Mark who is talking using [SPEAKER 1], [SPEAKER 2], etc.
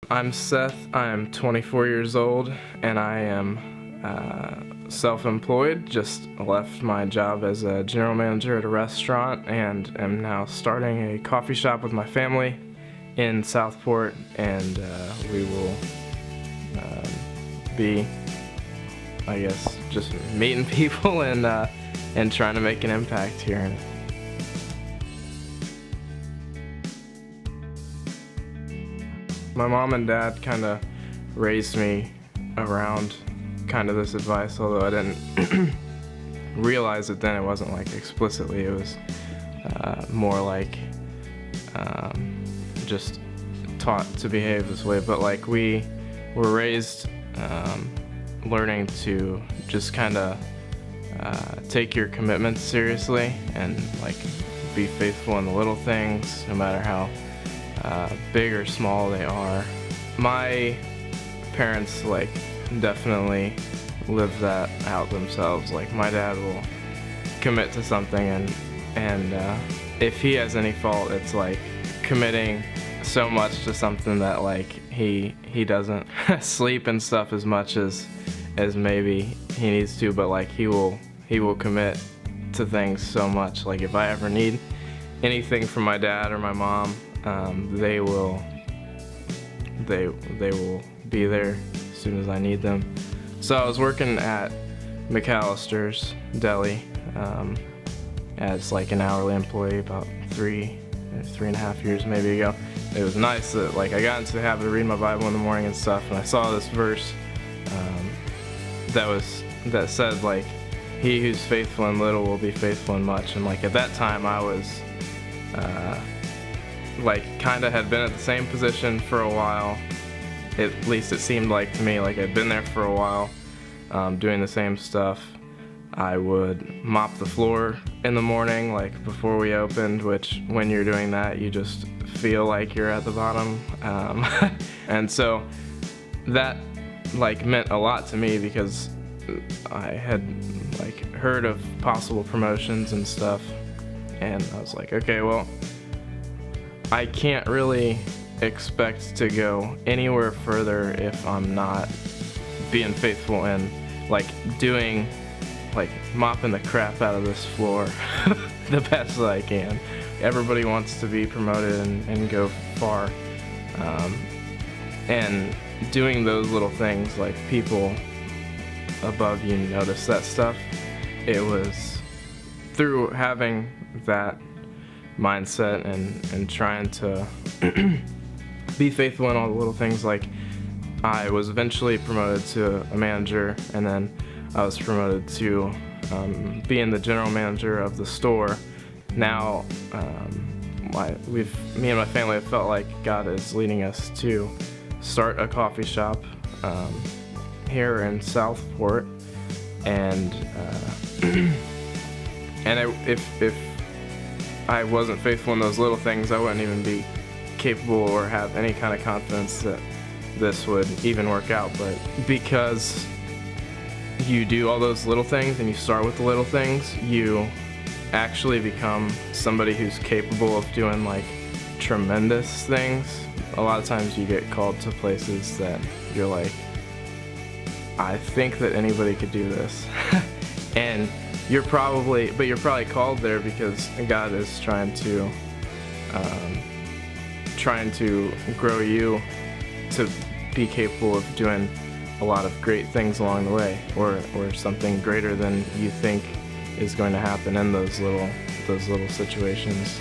[SPEAKER 1] I'm Seth. I am 24 years old and I am self-employed. Just left my job as a general manager at a restaurant and am now starting a coffee shop with my family in Southport, and we will be, I guess, just meeting people and trying to make an impact here. My mom and dad kind of raised me around kind of this advice, although I didn't realize it then. It wasn't like explicitly, it was more like just taught to behave this way. But like we were raised learning to just kind of take your commitments seriously and like be faithful in the little things, no matter how big or small they are. My parents like definitely live that out themselves. Like my dad will commit to something and if he has any fault, it's like committing so much to something that like he doesn't sleep and stuff as much as maybe he needs to, but like he will commit to things so much. Like if I ever need anything from my dad or my mom, they will be there as soon as I need them. So I was working at McAllister's Deli as like an hourly employee about three and a half years maybe ago. It was nice that like I got into the habit of reading my Bible in the morning and stuff, and I saw this verse that said like, he who's faithful in little will be faithful in much. And like at that time I was like kind of had been at the same position for a while. At least it seemed like to me, like I'd been there for a while, doing the same stuff. I would mop the floor in the morning, like before we opened, which when you're doing that, you just feel like you're at the bottom. And so that like meant a lot to me because I had like heard of possible promotions and stuff, and I was like, okay, well, I can't really expect to go anywhere further if I'm not being faithful and like doing, like mopping the crap out of this floor the best that I can. Everybody wants to be promoted and go far, and doing those little things, like people above you notice that stuff. It was through having that mindset and trying to be faithful in all the little things. Like I was eventually promoted to a manager, and then I was promoted to being the general manager of the store. Now me and my family have felt like God is leading us to start a coffee shop here in Southport, and if I wasn't faithful in those little things, I wouldn't even be capable or have any kind of confidence that this would even work out. But because you do all those little things and you start with the little things, you actually become somebody who's capable of doing like tremendous things. A lot of times you get called to places that you're like, I think that anybody could do this. And you're probably called there because God is trying to grow you to be capable of doing a lot of great things along the way, or something greater than you think is going to happen in those little situations.